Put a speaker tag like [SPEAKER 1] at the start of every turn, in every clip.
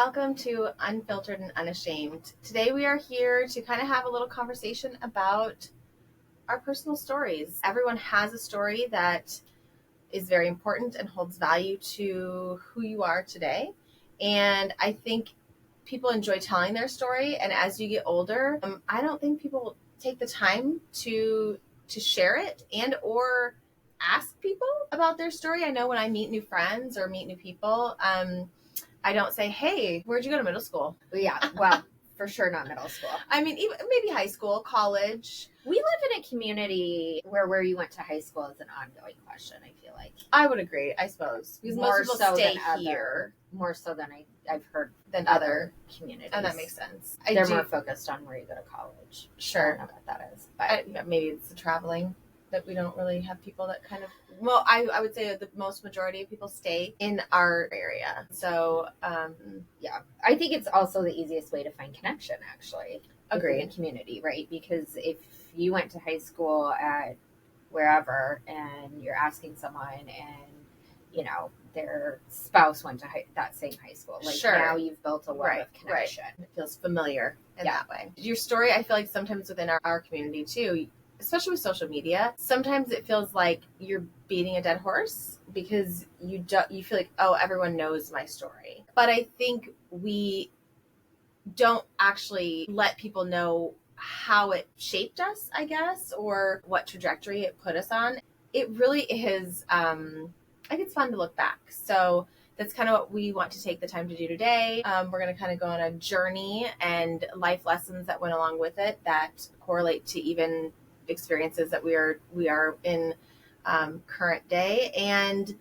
[SPEAKER 1] Welcome to Unfiltered and Unashamed. Today we are here to kind of have a little conversation about our personal stories. Everyone has a story that is very important and holds value to who you are today. And I think people enjoy telling their story. And as you get older, I don't think people take the time to share it and or ask people about their story. I know when I meet new friends or meet new people, I don't say, hey, where'd you go to middle school?
[SPEAKER 2] Yeah, well, for sure not middle school.
[SPEAKER 1] I mean, even, maybe high school, college.
[SPEAKER 2] We live in a community where you went to high school is an ongoing question, I feel like.
[SPEAKER 1] I would agree, I suppose. Because
[SPEAKER 2] More
[SPEAKER 1] most people
[SPEAKER 2] so
[SPEAKER 1] stay
[SPEAKER 2] than
[SPEAKER 1] here.
[SPEAKER 2] More so than I've heard
[SPEAKER 1] Than
[SPEAKER 2] other communities.
[SPEAKER 1] And that makes sense.
[SPEAKER 2] They're more focused on where you go to college.
[SPEAKER 1] Sure.
[SPEAKER 2] I don't know what that is. But
[SPEAKER 1] maybe it's the traveling that we don't really have people that kind of, well, I would say the most majority of people stay in our area. So,
[SPEAKER 2] yeah, I think it's also the easiest way to find connection, actually.
[SPEAKER 1] Agreed.
[SPEAKER 2] In the community, right? Because if you went to high school at wherever and you're asking someone and, you know, their spouse went to that same high school, like
[SPEAKER 1] Sure.
[SPEAKER 2] Now you've built a web of connection.
[SPEAKER 1] Right. It feels familiar in that way. Your story, I feel like sometimes within our community too, especially with social media, sometimes it feels like you're beating a dead horse because you feel like, oh, everyone knows my story. But I think we don't actually let people know how it shaped us, I guess, or what trajectory it put us on. It really is, I think it's fun to look back. So that's kind of what we want to take the time to do today. We're going to kind of go on a journey and life lessons that went along with it that correlate to even experiences that we are in current day, and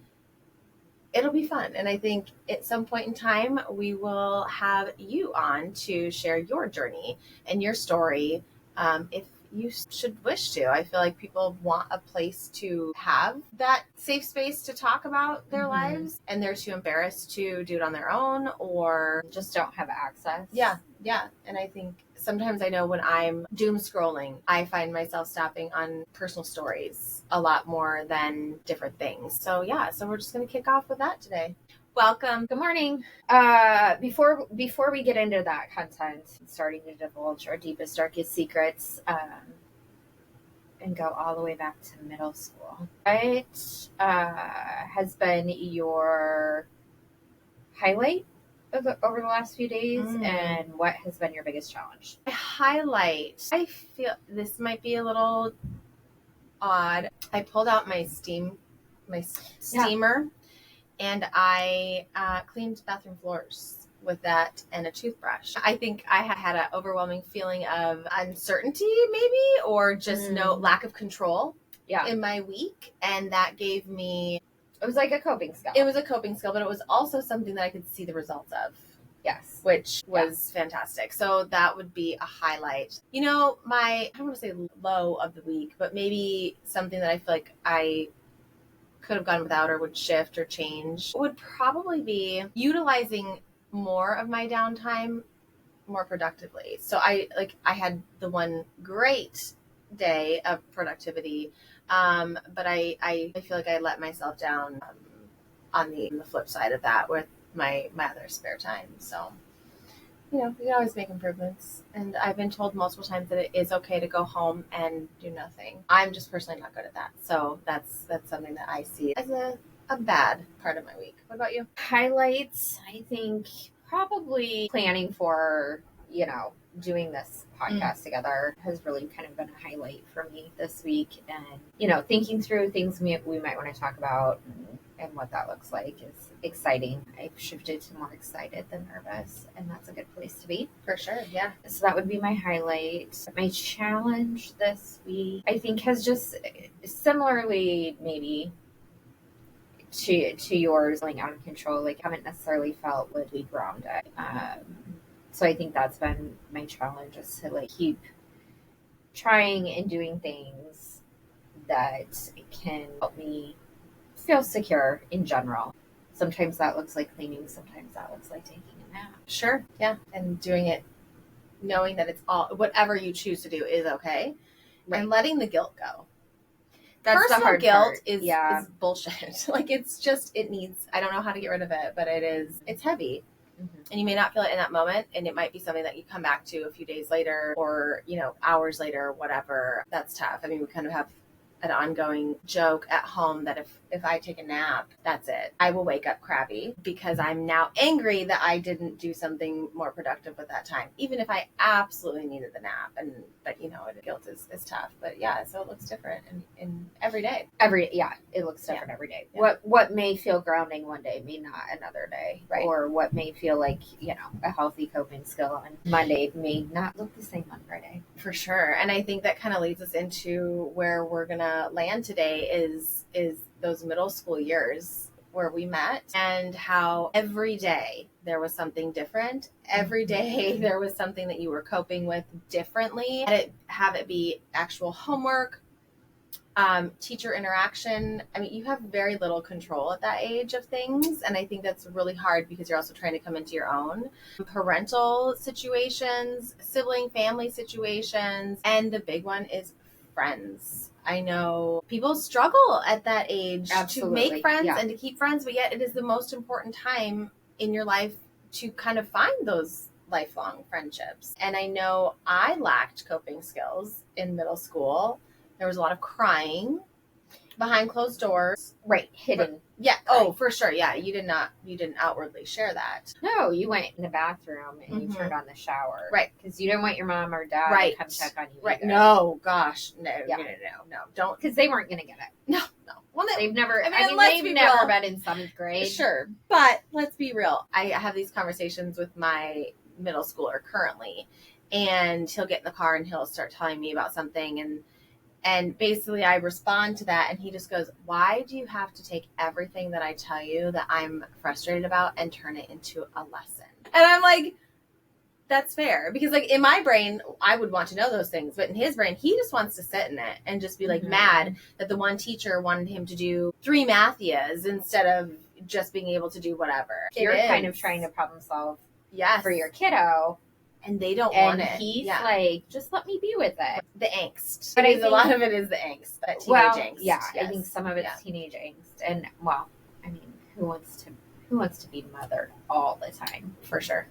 [SPEAKER 1] it'll be fun. And I think at some point in time we will have you on to share your journey and your story if you should wish to. I feel like people want a place to have that safe space to talk about their lives, and they're too embarrassed to do it on their own or
[SPEAKER 2] just don't have access.
[SPEAKER 1] Yeah. And I think sometimes I know when I'm doom scrolling, I find myself stopping on personal stories a lot more than different things. So we're just going to kick off with that today. Welcome.
[SPEAKER 2] Good morning. Before we get into that content, starting to divulge our deepest, darkest secrets, and go all the way back to middle school, what has been your highlight over the last few days, and what has been your biggest challenge?
[SPEAKER 1] Highlight. I feel this might be a little odd. I pulled out my steamer, and I cleaned bathroom floors with that and a toothbrush. I think I had an overwhelming feeling of uncertainty, maybe, or just no lack of control in my week, and that gave me.
[SPEAKER 2] It was like a coping skill.
[SPEAKER 1] It was a coping skill, but it was also something that I could see the results of.
[SPEAKER 2] Yes.
[SPEAKER 1] Which was fantastic. So that would be a highlight. You know, I don't want to say low of the week, but maybe something that I feel like I could have gone without or would shift or change would probably be utilizing more of my downtime more productively. So I had the one great day of productivity, but I feel like I let myself down on the flip side of that with my other spare time. So, you know, you can always make improvements. And I've been told multiple times that it is okay to go home and do nothing. I'm just personally not good at that. So that's something that I see as a bad part of my week. What about you?
[SPEAKER 2] Highlights, I think probably planning for, you know, doing this podcast together has really kind of been a highlight for me this week. And, you know, thinking through things we might want to talk about and what that looks like is exciting. I've shifted to more excited than nervous, and that's a good place to be.
[SPEAKER 1] For sure, yeah.
[SPEAKER 2] So that would be my highlight. My challenge this week, I think, has just similarly maybe to yours, like out of control, like haven't necessarily felt really grounded. So I think that's been my challenge, is to like keep trying and doing things that can help me feel secure in general. Sometimes that looks like cleaning, sometimes that looks like taking a nap.
[SPEAKER 1] Sure, yeah. And doing it knowing that it's all, whatever you choose to do is okay. Right. And letting the guilt go. That's personal the hard guilt part. Is bullshit. Like, it's just, it needs, I don't know how to get rid of it, but it's heavy. And you may not feel it in that moment, and it might be something that you come back to a few days later or, hours later or whatever. That's tough. I mean, we kind of have an ongoing joke at home that if I take a nap, that's it. I will wake up crabby because I'm now angry that I didn't do something more productive at that time, even if I absolutely needed the nap. But guilt is tough. But yeah, so it looks different in every day.
[SPEAKER 2] It looks different every day. Yeah. What may feel grounding one day may not another day.
[SPEAKER 1] Right.
[SPEAKER 2] Or what may feel like, a healthy coping skill on Monday may not look the same on Friday.
[SPEAKER 1] For sure. And I think that kind of leads us into where we're gonna land today is those middle school years where we met, and how every day there was something different. Every day there was something that you were coping with differently. Have it be actual homework, teacher interaction. I mean, you have very little control at that age of things. And I think that's really hard because you're also trying to come into your own. Parental situations, sibling, family situations. And the big one is friends. I know people struggle at that age to make friends and to keep friends, but yet it is the most important time in your life to kind of find those lifelong friendships. And I know I lacked coping skills in middle school. There was a lot of crying behind closed doors.
[SPEAKER 2] Right, hidden.
[SPEAKER 1] Yeah. Oh, for sure. Yeah. You didn't outwardly share that.
[SPEAKER 2] No, you went in the bathroom and you turned on the shower.
[SPEAKER 1] Right.
[SPEAKER 2] Because you didn't want your mom or dad to come check on you.
[SPEAKER 1] Right.
[SPEAKER 2] Either.
[SPEAKER 1] No, gosh. No. Don't.
[SPEAKER 2] Because they weren't going to get it.
[SPEAKER 1] No. Well,
[SPEAKER 2] they've never,
[SPEAKER 1] they've
[SPEAKER 2] never been in 7th grade.
[SPEAKER 1] Sure. But let's be real. I have these conversations with my middle schooler currently, and he'll get in the car and he'll start telling me about something, and basically I respond to that, and he just goes, why do you have to take everything that I tell you that I'm frustrated about and turn it into a lesson? And I'm like, that's fair. Because like in my brain, I would want to know those things. But in his brain, he just wants to sit in it and just be like mad that the one teacher wanted him to do 3 Mathias instead of just being able to do whatever.
[SPEAKER 2] You're kind of trying to problem solve for your kiddo.
[SPEAKER 1] And they don't want it.
[SPEAKER 2] And he's like, just let me be with it.
[SPEAKER 1] The angst.
[SPEAKER 2] But
[SPEAKER 1] I think a lot of it is the angst. That teenage angst.
[SPEAKER 2] Yeah, yes. I think some of it's teenage angst. And, I mean, who wants to be mothered all the time?
[SPEAKER 1] For sure.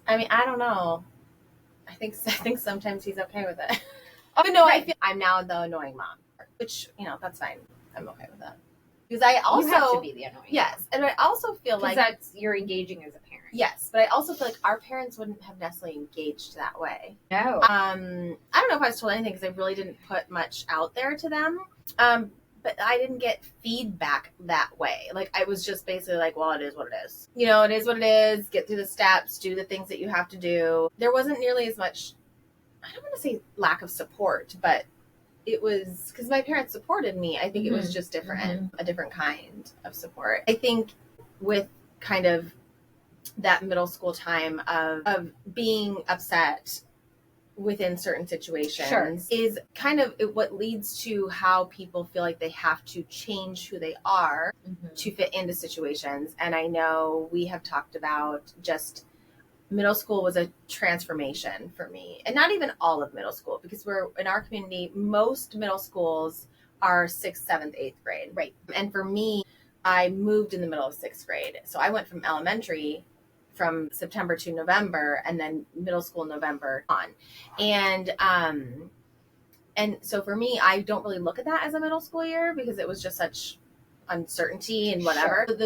[SPEAKER 1] I mean, I don't know. I think sometimes he's okay with it. But no, I feel I'm now the annoying mom. Which, that's fine. I'm okay with that. Because I also...
[SPEAKER 2] You have to be the annoying mom.
[SPEAKER 1] Yes. And I also feel like...
[SPEAKER 2] Because you're engaging as a parent.
[SPEAKER 1] Yes, but I also feel like our parents wouldn't have necessarily engaged that way.
[SPEAKER 2] No.
[SPEAKER 1] I don't know if I was told anything because I really didn't put much out there to them. But I didn't get feedback that way. Like, I was just basically like, well, it is what it is. It is what it is. Get through the steps. Do the things that you have to do. There wasn't nearly as much, I don't want to say lack of support, but it was, because my parents supported me. I think it was just different, a different kind of support. I think with kind of that middle school time of being upset within certain situations is kind of what leads to how people feel like they have to change who they are to fit into situations. And I know we have talked about just middle school was a transformation for me, and not even all of middle school, because we're in our community, most middle schools are 6th, 7th, 8th grade. Right. And for me, I moved in the middle of 6th grade. So I went from elementary from September to November, and then middle school November on. And so for me, I don't really look at that as a middle school year because it was just such uncertainty and whatever. Sure.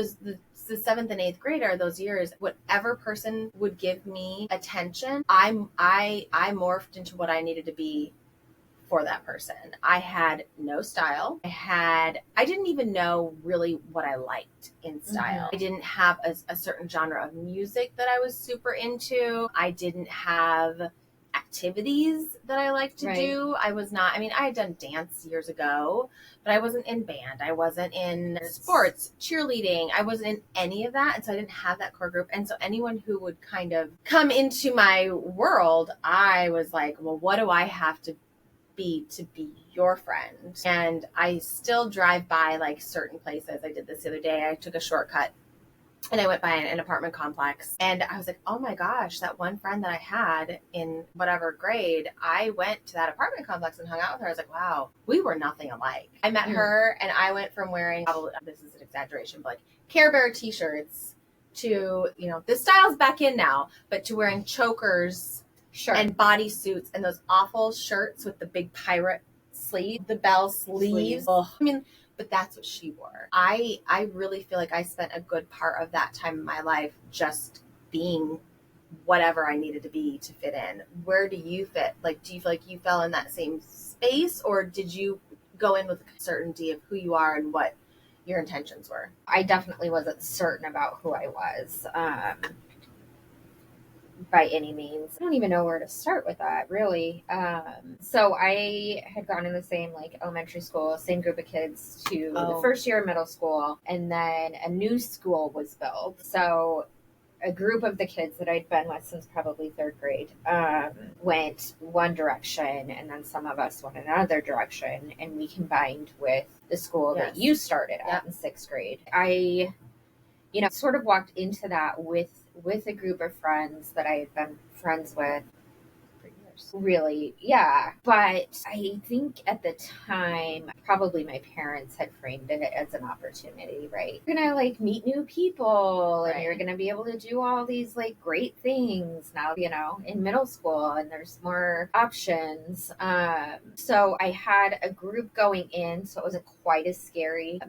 [SPEAKER 1] The 7th and 8th grade are those years, whatever person would give me attention, I morphed into what I needed to be for that person. I had no style. I didn't even know really what I liked in style. I didn't have a certain genre of music that I was super into. I didn't have activities that I liked to do. I had done dance years ago, but I wasn't in band. I wasn't in sports, cheerleading. I wasn't in any of that. And so I didn't have that core group. And so anyone who would kind of come into my world, I was like, well, what do I have to be your friend? And I still drive by like certain places. I did this the other day. I took a shortcut and I went by an apartment complex, and I was like, oh my gosh, that one friend that I had in whatever grade, I went to that apartment complex and hung out with her. I was like, wow, we were nothing alike. I met her, and I went from wearing, this is an exaggeration, but like Care Bear t-shirts to, this style's back in now, but to wearing chokers
[SPEAKER 2] Sure.
[SPEAKER 1] and bodysuits and those awful shirts with the big pirate sleeve, the bell sleeves. Oh, I mean, but that's what she wore. I really feel like I spent a good part of that time in my life just being whatever I needed to be to fit in. Where do you fit? Like, do you feel like you fell in that same space, or did you go in with a certainty of who you are and what your intentions were?
[SPEAKER 2] I definitely wasn't certain about who I was. By any means. I don't even know where to start with that, really. So I had gone in the same elementary school, same group of kids to the first year of middle school, and then a new school was built. So a group of the kids that I'd been with since probably third grade went one direction, and then some of us went another direction, and we combined with the school that you started at in sixth grade. I, sort of walked into that with a group of friends that I had been friends with for years. Really, yeah. But I think at the time, probably my parents had framed it as an opportunity, right? You're gonna meet new people, and you're gonna be able to do all these great things now, in middle school, and there's more options. So I had a group going in, so it wasn't quite as scary.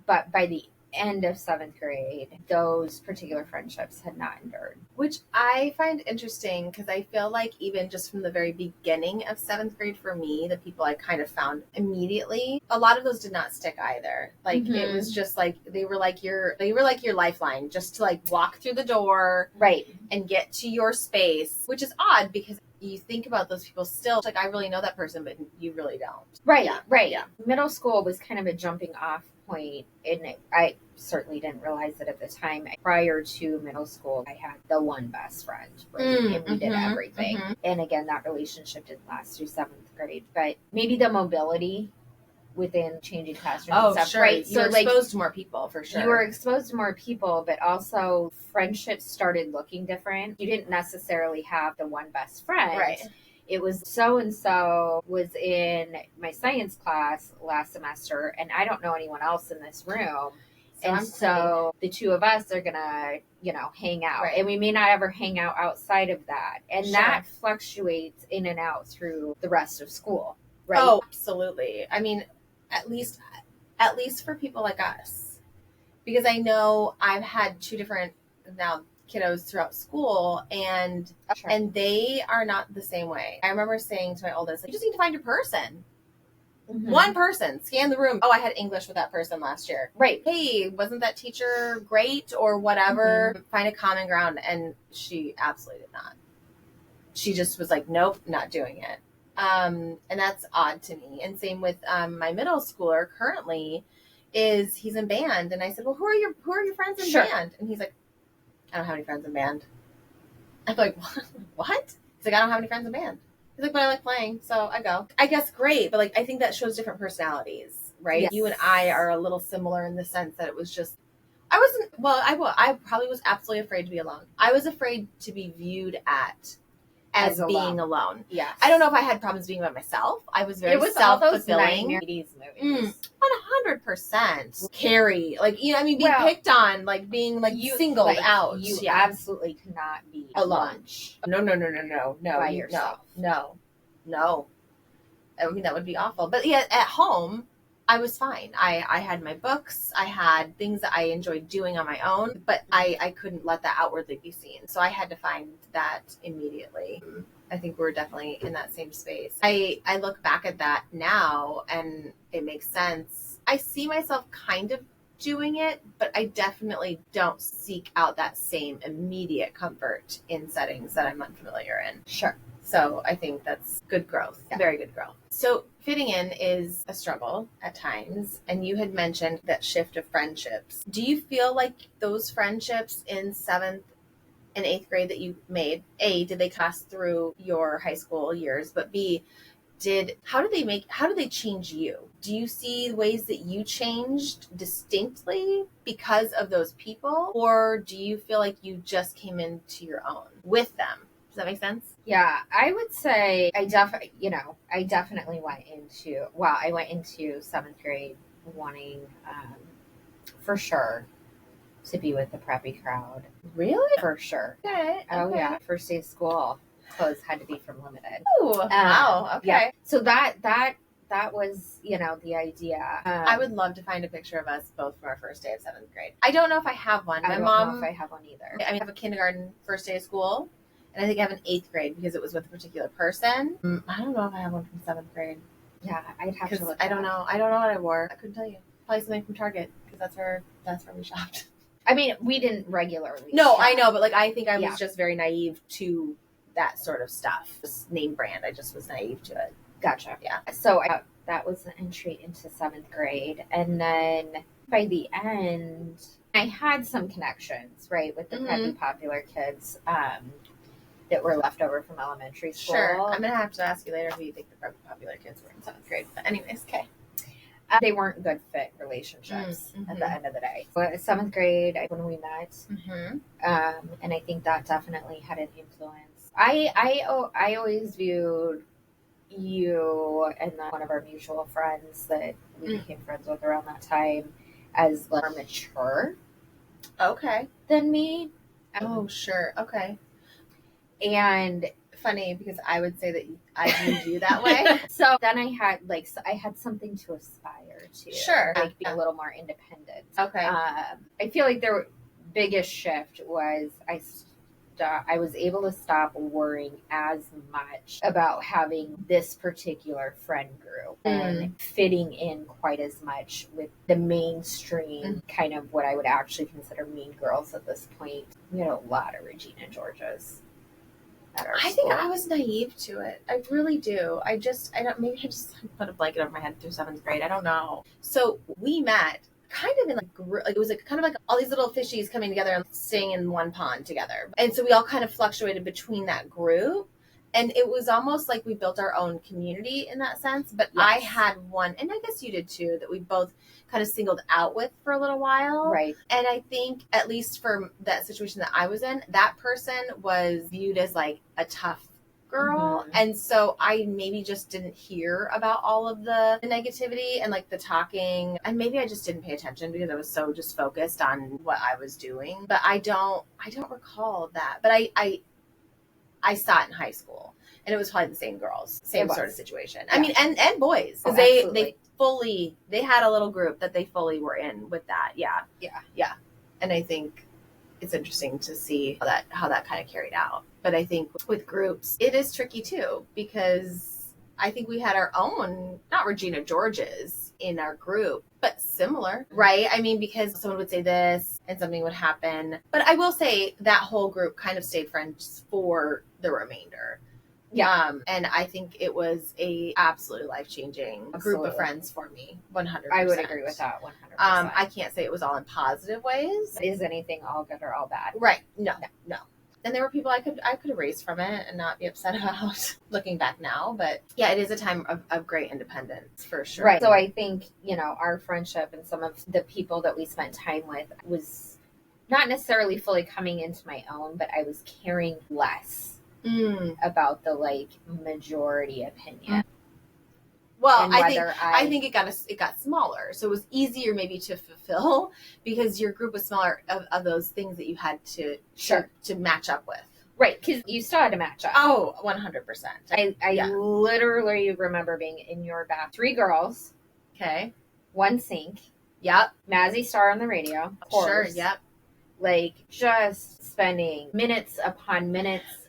[SPEAKER 2] But by the end of seventh grade, those particular friendships had not endured.
[SPEAKER 1] Which I find interesting, because I feel like even just from the very beginning of seventh grade for me, the people I kind of found immediately, a lot of those did not stick either. It was just they were like your lifeline, just to walk through the door,
[SPEAKER 2] right,
[SPEAKER 1] and get to your space, which is odd because you think about those people still I really know that person, but you really don't.
[SPEAKER 2] Right. Middle school was kind of a jumping off point, and I certainly didn't realize it at the time. Prior to middle school, I had the one best friend, and we did everything. And again, that relationship didn't last through seventh grade, but maybe the mobility within changing classrooms and stuff.
[SPEAKER 1] Sure.
[SPEAKER 2] Right.
[SPEAKER 1] So exposed to more people, for sure.
[SPEAKER 2] You were exposed to more people, but also friendships started looking different. You didn't necessarily have the one best friend.
[SPEAKER 1] Right.
[SPEAKER 2] It was so-and-so was in my science class last semester, and I don't know anyone else in this room. So the two of us are going to, hang out.
[SPEAKER 1] Right.
[SPEAKER 2] And we may not ever hang out outside of that. And that fluctuates in and out through the rest of school. Right?
[SPEAKER 1] Oh, absolutely. I mean, at least for people like us. Because I know I've had two different kiddos throughout school, and they are not the same way. I remember saying to my oldest, you just need to find your person. One person, scan the room. Oh, I had English with that person last year.
[SPEAKER 2] Right.
[SPEAKER 1] Hey, wasn't that teacher great or whatever? Find a common ground. And she absolutely did not. She just was like, nope, not doing it. And that's odd to me. And same with my middle schooler currently he's in band. And I said, well, who are your friends in band? And he's like, I don't have any friends in band. I'm like, what? He's like, I don't have any friends in band. He's like, but I like playing, so I go. I guess great, but I think that shows different personalities, right? Yes. You and I are a little similar in the sense that it was just, I probably was absolutely afraid to be alone. I was afraid to be viewed as being alone.
[SPEAKER 2] Yeah.
[SPEAKER 1] I don't know if I had problems being by myself. I was very self-fulfilling.
[SPEAKER 2] It was all those 90s movies.
[SPEAKER 1] 100%. Carrie, being picked on, being singled out.
[SPEAKER 2] You absolutely cannot be
[SPEAKER 1] alone. No.
[SPEAKER 2] By yourself.
[SPEAKER 1] No. I mean, that would be awful. But yeah, at home, I was fine. I had my books. I had things that I enjoyed doing on my own, but I couldn't let that outwardly be seen. So I had to find that immediately. I think we're definitely in that same space. I look back at that now and it makes sense. I see myself kind of doing it, but I definitely don't seek out that same immediate comfort in settings that I'm unfamiliar in.
[SPEAKER 2] Sure.
[SPEAKER 1] So I think that's good growth, very good growth. So fitting in is a struggle at times. And you had mentioned that shift of friendships. Do you feel like those friendships in 7th and 8th grade that you made, A, did they pass through your high school years, but B, how did they change you? Do you see ways that you changed distinctly because of those people? Or do you feel like you just came into your own with them? Does that make sense?
[SPEAKER 2] Yeah, I would say I definitely went into 7th grade wanting, for sure, to be with the preppy crowd.
[SPEAKER 1] Really?
[SPEAKER 2] For sure.
[SPEAKER 1] Okay.
[SPEAKER 2] Oh, yeah. First day of school, clothes had to be from Limited.
[SPEAKER 1] Oh, wow. Okay.
[SPEAKER 2] Yeah. So that was, the idea.
[SPEAKER 1] I would love to find a picture of us both from our first day of 7th grade. I don't know if I have one.
[SPEAKER 2] I don't know if I have one either.
[SPEAKER 1] I have a kindergarten first day of school, and I think I have an 8th grade because it was with a particular person. I don't know if I have one from 7th grade.
[SPEAKER 2] Yeah, I'd have to look.
[SPEAKER 1] I don't know. I don't know what I wore. I couldn't tell you. Probably something from Target because that's where we shopped.
[SPEAKER 2] I mean, we didn't regularly.
[SPEAKER 1] No,
[SPEAKER 2] shop.
[SPEAKER 1] I know, but I think I was just very naive to that sort of stuff. This name brand, I just was naive to it.
[SPEAKER 2] Gotcha.
[SPEAKER 1] Yeah.
[SPEAKER 2] So that was the entry into 7th grade. And then by the end, I had some connections, right, with the preppy popular kids that were left over from elementary school.
[SPEAKER 1] Sure. I'm going to have to ask you later who you think the preppy popular kids were in 7th grade. But anyways, okay.
[SPEAKER 2] They weren't good fit relationships at the end of the day. But 7th grade, when we met, and I think that definitely had an influence. I always viewed you and then one of our mutual friends that we became friends with around that time as more mature than me.
[SPEAKER 1] Oh, sure. Okay.
[SPEAKER 2] And
[SPEAKER 1] funny because I would say that I viewed you that way.
[SPEAKER 2] So then I had something to aspire to.
[SPEAKER 1] Sure.
[SPEAKER 2] Be a little more independent.
[SPEAKER 1] Okay.
[SPEAKER 2] I feel like the biggest shift was I was able to stop worrying as much about having this particular friend group and fitting in quite as much with the mainstream kind of what I would actually consider mean girls at this point. We had a lot of Regina Georges at our school.
[SPEAKER 1] Think I was naive to it. I really do. Maybe I just put a blanket over my head through 7th grade. I don't know. So we met kind of in it was kind of all these little fishies coming together and staying in one pond together. And so we all kind of fluctuated between that group. And it was almost like we built our own community in that sense. But yes. I had one, and I guess you did too, that we both kind of singled out with for a little while.
[SPEAKER 2] Right.
[SPEAKER 1] And I think, at least for that situation that I was in, that person was viewed as a tough girl. And so I maybe just didn't hear about all of the negativity and the talking, and maybe I just didn't pay attention because I was so just focused on what I was doing. But I don't recall that. But I saw it in high school, and it was probably the same girls, same sort of situation. Yeah. I mean, and boys, because they had a little group that they fully were in with that. Yeah. And I think it's interesting to see how that kind of carried out. But I think with groups, it is tricky too, because I think we had our own, not Regina Georges in our group, but similar, right? I mean, because someone would say this and something would happen. But I will say that whole group kind of stayed friends for the remainder. Yeah. And I think it was a absolutely life-changing group of friends for me. 100%.
[SPEAKER 2] I would agree with that 100%.
[SPEAKER 1] I can't say it was all in positive ways.
[SPEAKER 2] Is anything all good or all bad?
[SPEAKER 1] Right. No. And there were people I could erase from it and not be upset about looking back now. But yeah, it is a time of great independence for sure.
[SPEAKER 2] Right. So I think, our friendship and some of the people that we spent time with was not necessarily fully coming into my own, but I was caring less about the majority opinion.
[SPEAKER 1] Well, I think it got smaller, so it was easier maybe to fulfill because your group was smaller of those things that you had to match up with.
[SPEAKER 2] Right, because you still had to match up.
[SPEAKER 1] Oh, 100%.
[SPEAKER 2] I literally remember being in your bath. 3 girls.
[SPEAKER 1] Okay.
[SPEAKER 2] 1 sink.
[SPEAKER 1] Yep.
[SPEAKER 2] Mazzy Star on the radio. Of course.
[SPEAKER 1] Sure, yep.
[SPEAKER 2] Just spending minutes upon minutes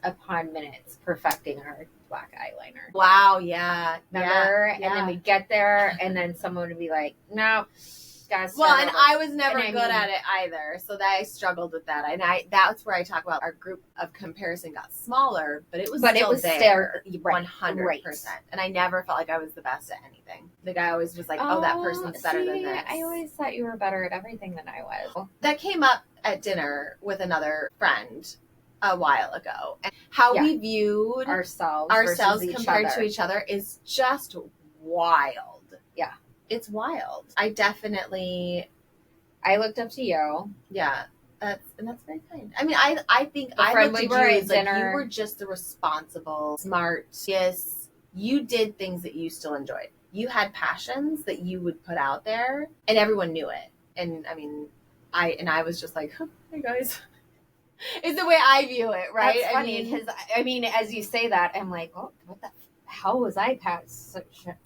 [SPEAKER 2] perfecting our black eyeliner.
[SPEAKER 1] Wow, yeah.
[SPEAKER 2] Remember?
[SPEAKER 1] Yeah.
[SPEAKER 2] And then we'd get there, and then someone would be like, no, guys.
[SPEAKER 1] Well, and I was never good at it either, so that I struggled with that. And that's where I talk about our group of comparison got smaller, but it was still there, 100%. Right. And I never felt like I was the best at anything. The guy always was like, that person's better than this.
[SPEAKER 2] I always thought you were better at everything than I was.
[SPEAKER 1] That came up at dinner with another friend a while ago, and how we viewed ourselves compared to each other is just wild.
[SPEAKER 2] Yeah,
[SPEAKER 1] it's wild. I
[SPEAKER 2] looked up to you.
[SPEAKER 1] Yeah, that's very kind. I mean, I think I looked at you as you were just the responsible, smart. Yes, you did things that you still enjoyed. You had passions that you would put out there, and everyone knew it. And I mean, I was just like, hey guys. It's the way I view it, right?
[SPEAKER 2] That's funny because I mean, as you say that, I'm like, oh, what the hell was I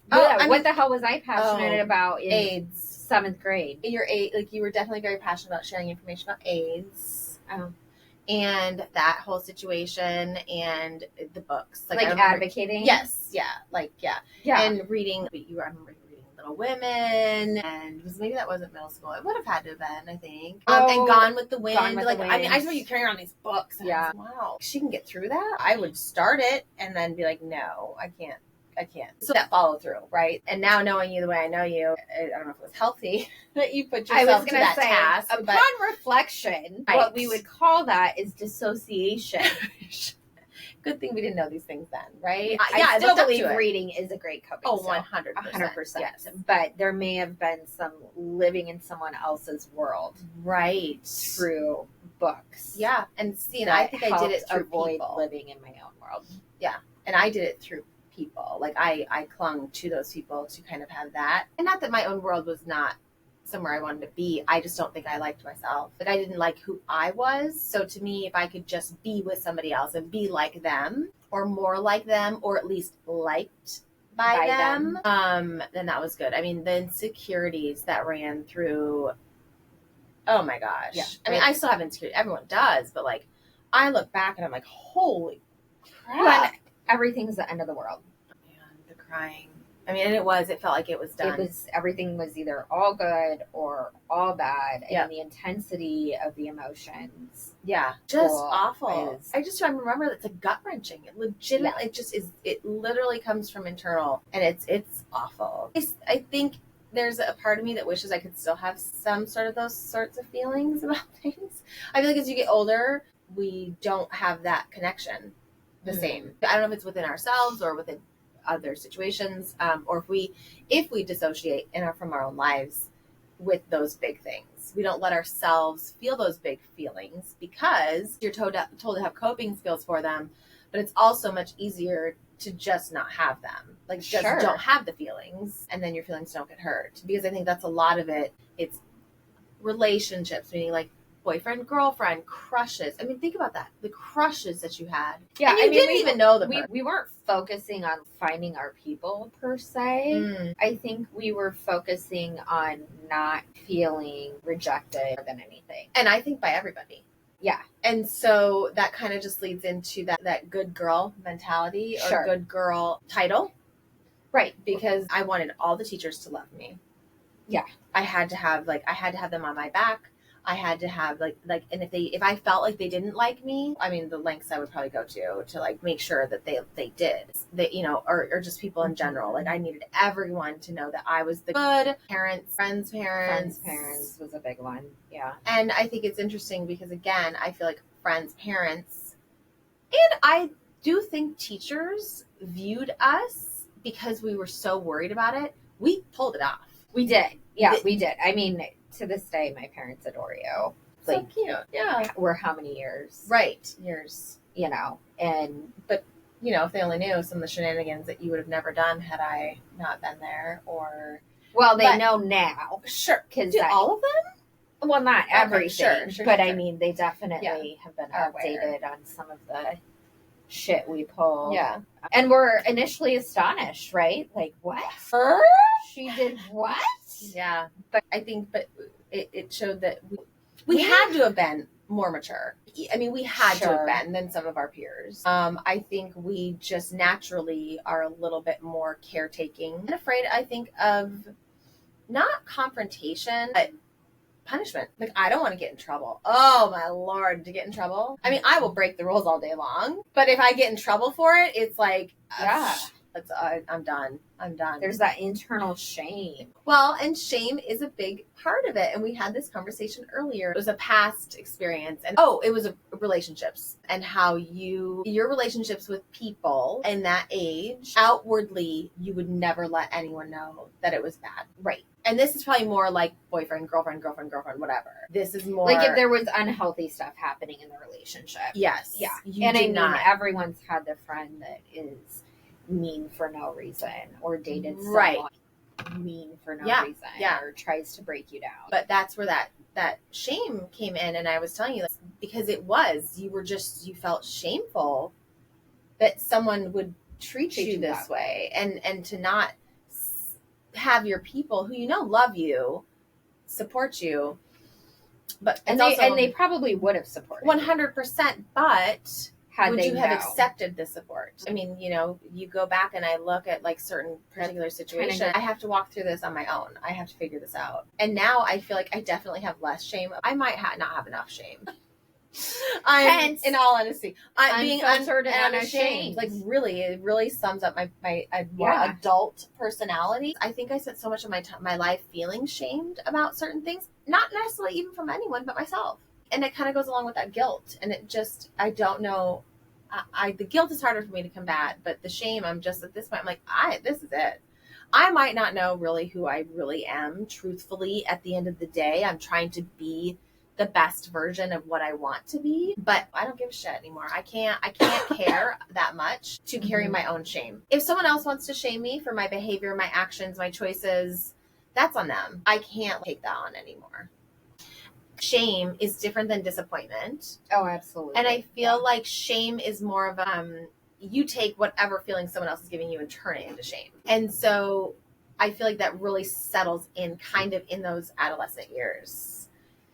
[SPEAKER 2] what the hell was I passionate about in
[SPEAKER 1] AIDS,
[SPEAKER 2] 7th grade?
[SPEAKER 1] You were definitely very passionate about sharing information about AIDS, and that whole situation, and the books,
[SPEAKER 2] like advocating.
[SPEAKER 1] Yes, yeah, and reading. I remember reading Little Women, and maybe that wasn't middle school. It would have had to have been, I think. And Gone with the Wind. I mean, I just want you carrying around these books.
[SPEAKER 2] Yeah.
[SPEAKER 1] Wow. She can get through that. I would start it and then be like, no, I can't. So that follow through, right? And now knowing you the way I know you, I don't know if it was healthy that you put yourself to that task.
[SPEAKER 2] Upon reflection, what we would call that is dissociation.
[SPEAKER 1] Good thing we didn't know these things then, right?
[SPEAKER 2] I still believe reading is a great coping skill.
[SPEAKER 1] 100%.
[SPEAKER 2] 100%.
[SPEAKER 1] Yes.
[SPEAKER 2] But there may have been some living in someone else's world.
[SPEAKER 1] Right.
[SPEAKER 2] Through books.
[SPEAKER 1] Yeah. And I think I did it through
[SPEAKER 2] avoid living in my own world.
[SPEAKER 1] Yeah. And I did it through people. Like I clung to those people to kind of have that. And not that my own world was not somewhere I wanted to be. I just don't think I liked myself. Like I didn't like who I was. So to me, if I could just be with somebody else and be like them or more like them, or at least liked by them, then that was good. I mean, the insecurities that ran through, oh my gosh. Yeah, I mean, I still have insecurities. Everyone does, but like I look back and I'm like, holy crap.
[SPEAKER 2] Everything's the end of the world.
[SPEAKER 1] And the crying. I mean, and it felt like it was done.
[SPEAKER 2] Everything was either all good or all bad. And the intensity of the emotions.
[SPEAKER 1] Yeah. Just awful. I remember it's a gut wrenching. It legitimately, it literally comes from internal, and it's awful. I think there's a part of me that wishes I could still have some sort of those sorts of feelings about things. I feel like as you get older, we don't have that connection the same. I don't know if it's within ourselves or within other situations, or if we dissociate from our own lives with those big things. We don't let ourselves feel those big feelings because you're told to have coping skills for them, but it's also much easier to just not have them. Like just don't have the feelings, and then your feelings don't get hurt. Because I think that's a lot of it. It's relationships, meaning like boyfriend, girlfriend, crushes. I mean, think about that. The crushes that you had.
[SPEAKER 2] Yeah,
[SPEAKER 1] and you didn't even know them.
[SPEAKER 2] We weren't focusing on finding our people per se. I think we were focusing on not feeling rejected more than anything.
[SPEAKER 1] And I think by everybody.
[SPEAKER 2] Yeah.
[SPEAKER 1] And so that kind of just leads into that good girl mentality or good girl title.
[SPEAKER 2] Right.
[SPEAKER 1] Because I wanted all the teachers to love me.
[SPEAKER 2] Yeah.
[SPEAKER 1] I had to have them on my back. I had to have and if I felt like they didn't like me, I mean, the lengths I would probably go to like make sure that they did, or just people in general. Like I needed everyone to know that I was the good parents, friends' parents.
[SPEAKER 2] Friends' parents was a big one. Yeah.
[SPEAKER 1] And I think it's interesting because again, I feel like friends' parents, and I do think teachers viewed us because we were so worried about it. We pulled it off.
[SPEAKER 2] We did. Yeah, we did. I mean, to this day, my parents adore you.
[SPEAKER 1] So cute. Yeah.
[SPEAKER 2] We're how many years?
[SPEAKER 1] Right. Years.
[SPEAKER 2] But
[SPEAKER 1] if they only knew some of the shenanigans that you would have never done had I not been there, or...
[SPEAKER 2] Well, they know now.
[SPEAKER 1] Sure.
[SPEAKER 2] Do
[SPEAKER 1] all of them?
[SPEAKER 2] Well, not everything.
[SPEAKER 1] Sure,
[SPEAKER 2] but I mean, they definitely have been updated on some of the shit we pulled.
[SPEAKER 1] Yeah.
[SPEAKER 2] And we're initially astonished, right? Like, what?
[SPEAKER 1] Her?
[SPEAKER 2] She did what?
[SPEAKER 1] Yeah. But I think it showed that we had to have been more mature. I mean, we had to have been than some of our peers. I think we just naturally are a little bit more caretaking and afraid, I think, of not confrontation, but punishment. Like, I don't want to get in trouble. Oh my Lord, to get in trouble. I mean, I will break the rules all day long, but if I get in trouble for it, it's like, I'm done.
[SPEAKER 2] There's that internal shame.
[SPEAKER 1] Well, and shame is a big part of it. And we had this conversation earlier. It was a past experience. And it was relationships and how your relationships with people in that age, outwardly, you would never let anyone know that it was bad.
[SPEAKER 2] Right.
[SPEAKER 1] And this is probably more like boyfriend, girlfriend, whatever. This is more
[SPEAKER 2] like if there was unhealthy stuff happening in the relationship.
[SPEAKER 1] Yes.
[SPEAKER 2] Yeah. And I mean, everyone's had the friend that is mean for no reason or dated someone mean for no reason
[SPEAKER 1] Yeah.
[SPEAKER 2] or tries to break you down.
[SPEAKER 1] But that's where that shame came in. And I was telling you, like, because you felt shameful that someone would treat you this way, and to not have your people who love you, support you. But
[SPEAKER 2] and they probably would have supported
[SPEAKER 1] 100%, but would you have
[SPEAKER 2] known.
[SPEAKER 1] accepted the support? I mean, you go back and I look at like certain particular situations. I have to walk through this on my own. I have to figure this out. And now I feel like I definitely have less shame. I might not have enough shame. Hence, in all honesty, being unfiltered and unashamed. Like, really, it really sums up my more adult personality. I think I spent so much of my life feeling shamed about certain things, not necessarily even from anyone but myself. And it kind of goes along with that guilt. And it just, I don't know. The guilt is harder for me to combat, but the shame, I'm just at this point, I'm like, this is it. I might not know really who I really am. Truthfully, at the end of the day, I'm trying to be the best version of what I want to be, but I don't give a shit anymore. I can't care that much to carry my own shame. If someone else wants to shame me for my behavior, my actions, my choices, that's on them. I can't take that on anymore. Shame is different than disappointment.
[SPEAKER 2] Oh, absolutely.
[SPEAKER 1] And I feel like shame is more of you take whatever feeling someone else is giving you and turn it into shame. And so I feel like that really settles in kind of in those adolescent years.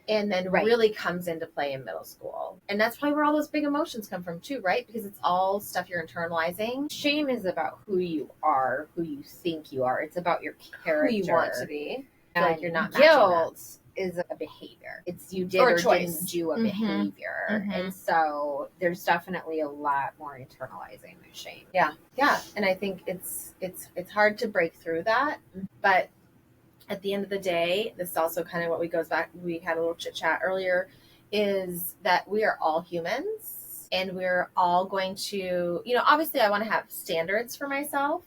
[SPEAKER 1] And then really comes into play in middle school. And that's probably where all those big emotions come from too, right? Because it's all stuff you're internalizing.
[SPEAKER 2] Shame is about who you are, who you think you are. It's about your character.
[SPEAKER 1] Who you want to be.
[SPEAKER 2] And like you're not guilt is a behavior. It's you did or didn't do a behavior. And so there's definitely a lot more internalizing than shame.
[SPEAKER 1] Yeah. Yeah. And I think it's hard to break through that. But at the end of the day, this is also kind of what goes back. We had a little chit chat earlier, is that we are all humans and we're all going to, obviously I want to have standards for myself.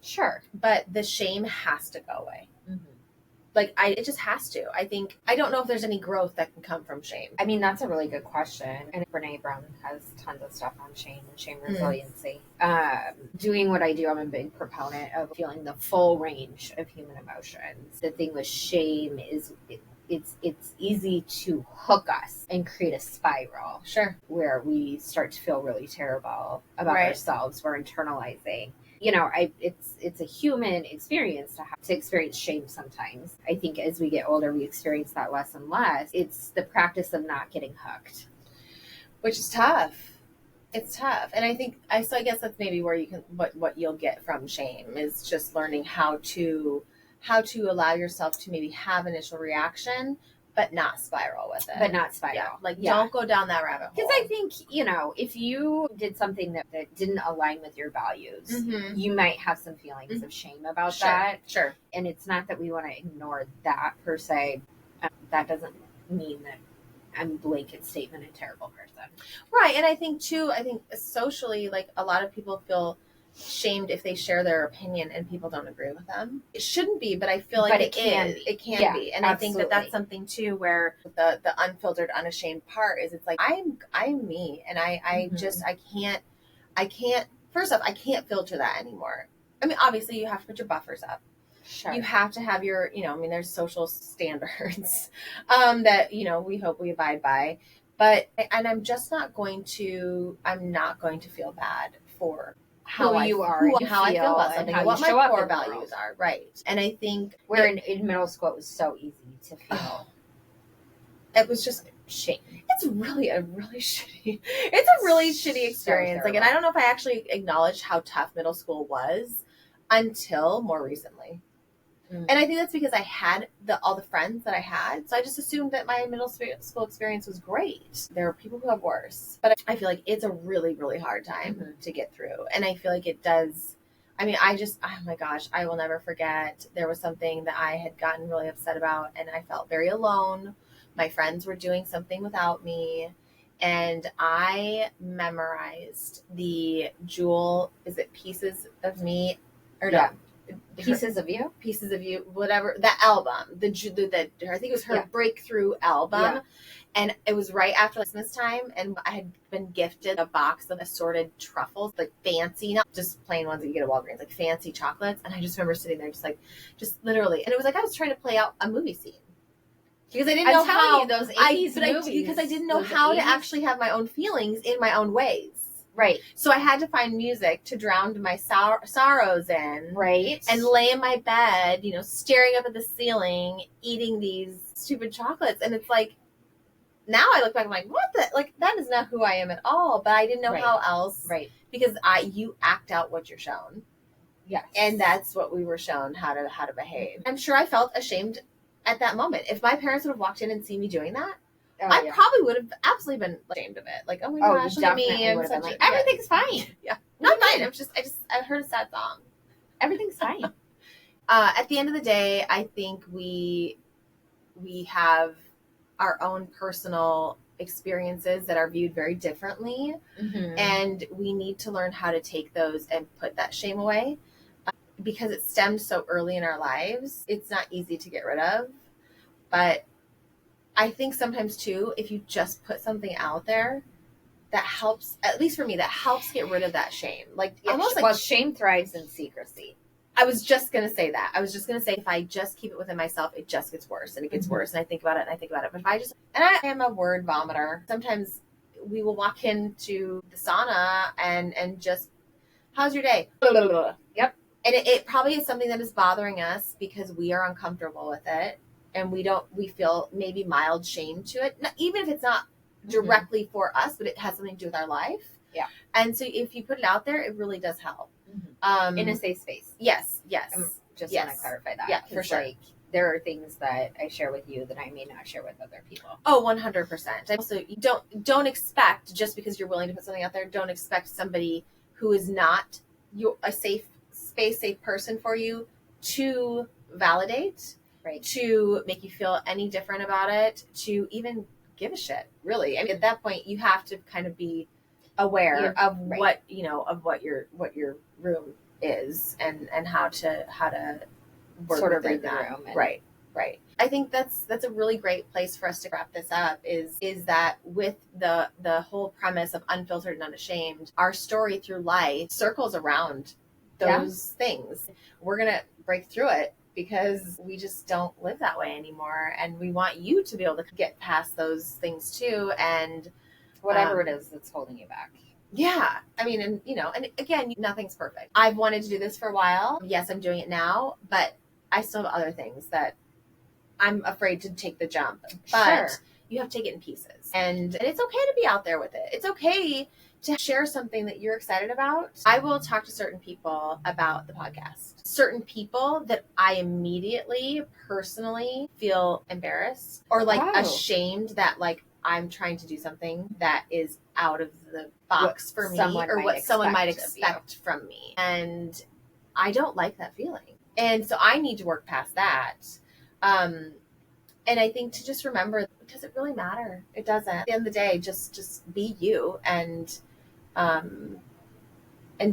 [SPEAKER 2] Sure.
[SPEAKER 1] But the shame has to go away. Like, it just has to. I don't know if there's any growth that can come from shame.
[SPEAKER 2] I mean, that's a really good question. And Brene Brown has tons of stuff on shame and shame resiliency. Doing what I do, I'm a big proponent of feeling the full range of human emotions. The thing with shame is it's easy to hook us and create a spiral.
[SPEAKER 1] Sure.
[SPEAKER 2] Where we start to feel really terrible about ourselves. We're internalizing. It's a human experience to experience shame sometimes. I think as we get older, we experience that less and less. It's the practice of not getting hooked.
[SPEAKER 1] Which is tough. It's tough. And I guess that's maybe where you can, what you'll get from shame is just learning how to allow yourself to maybe have initial reaction, but not spiral with it. Yeah. Don't go down that rabbit hole.
[SPEAKER 2] Because I think, if you did something that didn't align with your values, you might have some feelings of shame about that.
[SPEAKER 1] Sure.
[SPEAKER 2] And it's not that we want to ignore that per se. That doesn't mean that I'm a blanket statement a terrible person.
[SPEAKER 1] Right. And I think socially, like, a lot of people feel shamed if they share their opinion and people don't agree with them. It shouldn't be, but I feel like it can be. It can be. And absolutely. I think that's something too where the unfiltered, unashamed part is, it's like, I'm me. And I can't, first off, I can't filter that anymore. I mean, obviously you have to put your buffers up.
[SPEAKER 2] Sure.
[SPEAKER 1] You have to have your, there's social standards that, we hope we abide by. But, and I'm not going to feel bad for how I feel about something, and what my core values are. Right. And I think
[SPEAKER 2] in middle school, it was so easy to feel.
[SPEAKER 1] It was just shame. It's a really shitty experience. Like, and I don't know if I actually acknowledged how tough middle school was until more recently. And I think that's because I had all the friends that I had. So I just assumed that my middle school experience was great. There are people who have worse. But I feel like it's a really, really hard time to get through. And I feel like it does. I mean, oh my gosh, I will never forget. There was something that I had gotten really upset about, and I felt very alone. My friends were doing something without me. And I memorized the Jewel, is it Pieces of Me? Or no.
[SPEAKER 2] Pieces of You?
[SPEAKER 1] Pieces of You, whatever, that album, the I think it was her breakthrough album.
[SPEAKER 2] Yeah.
[SPEAKER 1] And it was right after Christmas time, and I had been gifted a box of assorted truffles, like fancy, not just plain ones that you get at Walgreens, like fancy chocolates. And I just remember sitting there just literally, and it was like I was trying to play out a movie scene. Because I didn't know how
[SPEAKER 2] those 80s movies,
[SPEAKER 1] because I didn't know how to actually have my own feelings in my own ways.
[SPEAKER 2] Right.
[SPEAKER 1] So I had to find music to drown my sorrows in.
[SPEAKER 2] Right.
[SPEAKER 1] And lay in my bed, staring up at the ceiling, eating these stupid chocolates. And it's like, now I look back, I'm like, what the, like, that is not who I am at all. But I didn't know how else.
[SPEAKER 2] Right.
[SPEAKER 1] Because you act out what you're shown.
[SPEAKER 2] Yes.
[SPEAKER 1] And that's what we were shown, how to behave. I'm sure I felt ashamed at that moment. If my parents would have walked in and seen me doing that, I probably would have absolutely been ashamed of it. Like, oh my gosh, look at me. I'm such
[SPEAKER 2] like, everything's fine.
[SPEAKER 1] Yeah. Not fine. I heard a sad song.
[SPEAKER 2] Everything's fine.
[SPEAKER 1] At the end of the day, I think we have our own personal experiences that are viewed very differently. Mm-hmm. And we need to learn how to take those and put that shame away. Because it stemmed so early in our lives, it's not easy to get rid of. But I think sometimes too, if you just put something out there, that helps, at least for me, that helps get rid of that shame. Like, almost like,
[SPEAKER 2] shame thrives in secrecy.
[SPEAKER 1] I was just going to say that. I was just going to say, if I just keep it within myself, it just gets worse and it gets worse. And I think about it and I think about it. But if I I am a word vomiter. Sometimes we will walk into the sauna and just, how's your day?
[SPEAKER 2] Yep.
[SPEAKER 1] And it probably is something that is bothering us because we are uncomfortable with it. And we feel maybe mild shame to it. Even if it's not directly for us, but it has something to do with our life.
[SPEAKER 2] Yeah.
[SPEAKER 1] And so if you put it out there, it really does help.
[SPEAKER 2] In a safe space.
[SPEAKER 1] Yes.
[SPEAKER 2] Just want to clarify that.
[SPEAKER 1] Yeah, for sure.
[SPEAKER 2] Like, there are things that I share with you that I may not share with other people.
[SPEAKER 1] Oh, 100%. Also, you don't expect, just because you're willing to put something out there, don't expect somebody who is not a safe space, safe person for you to validate, right, to make you feel any different about it, to even give a shit, really. I mean, at that point, you have to kind of be aware of what, of what your room is and how to work
[SPEAKER 2] sort of
[SPEAKER 1] within
[SPEAKER 2] read the
[SPEAKER 1] that.
[SPEAKER 2] room.
[SPEAKER 1] Right. I think that's a really great place for us to wrap this up is that with the whole premise of unfiltered and unashamed, our story through life circles around those things. We're going to break through it because we just don't live that way anymore. And we want you to be able to get past those things too. And
[SPEAKER 2] whatever it is that's holding you back.
[SPEAKER 1] Yeah. I mean, and again, nothing's perfect. I've wanted to do this for a while. Yes, I'm doing it now, but I still have other things that I'm afraid to take the jump. But you have to take it in pieces. And it's okay to be out there with it. It's okay to share something that you're excited about. I will talk to certain people about the podcast. Certain people that I immediately, personally feel embarrassed or ashamed that I'm trying to do something that is out of the box for me or what someone might expect from me. And I don't like that feeling. And so I need to work past that. And I think to just remember, does it really matter? It doesn't. At the end of the day, just be you and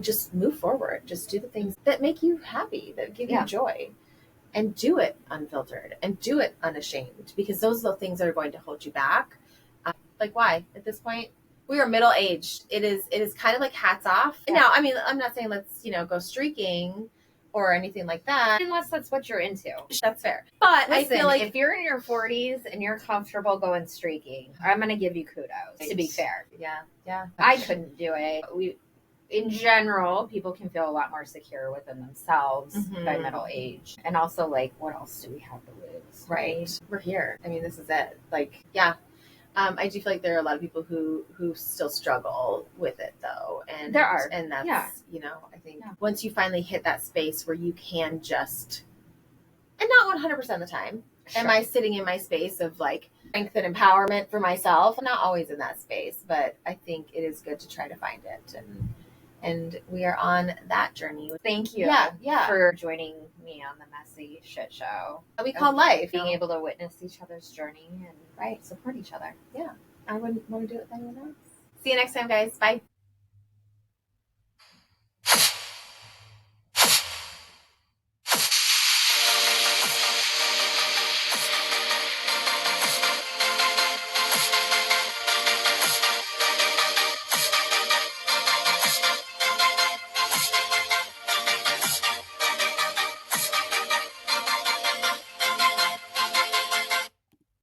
[SPEAKER 1] just move forward. Just do the things that make you happy, that give you joy. And do it unfiltered and do it unashamed, because those are the things that are going to hold you back. Why? At this point, we are middle-aged. It is kind of like hats off. Yeah. Now, I mean, I'm not saying let's, go streaking or anything like that.
[SPEAKER 2] Unless that's what you're into.
[SPEAKER 1] That's fair. But
[SPEAKER 2] listen,
[SPEAKER 1] I feel like
[SPEAKER 2] if you're in your 40s and you're comfortable going streaking, I'm going to give you kudos, to be fair.
[SPEAKER 1] Yeah.
[SPEAKER 2] I couldn't do it. In general, people can feel a lot more secure within themselves by middle age. And also, what else do we have to lose?
[SPEAKER 1] Right. We're here. I mean, this is it. I do feel like there are a lot of people who still struggle with it, though. And
[SPEAKER 2] there are.
[SPEAKER 1] And that's, I think once you finally hit that space where you can just, and not 100% of the time, am I sitting in my space of strength and empowerment for myself? I'm not always in that space, but I think it is good to try to find it. And we are on that journey.
[SPEAKER 2] Thank you for joining me on the messy shit show
[SPEAKER 1] we call life.
[SPEAKER 2] Being able to witness each other's journey and support each other.
[SPEAKER 1] Yeah. I wouldn't want to do it with anyone else. See you next time, guys. Bye.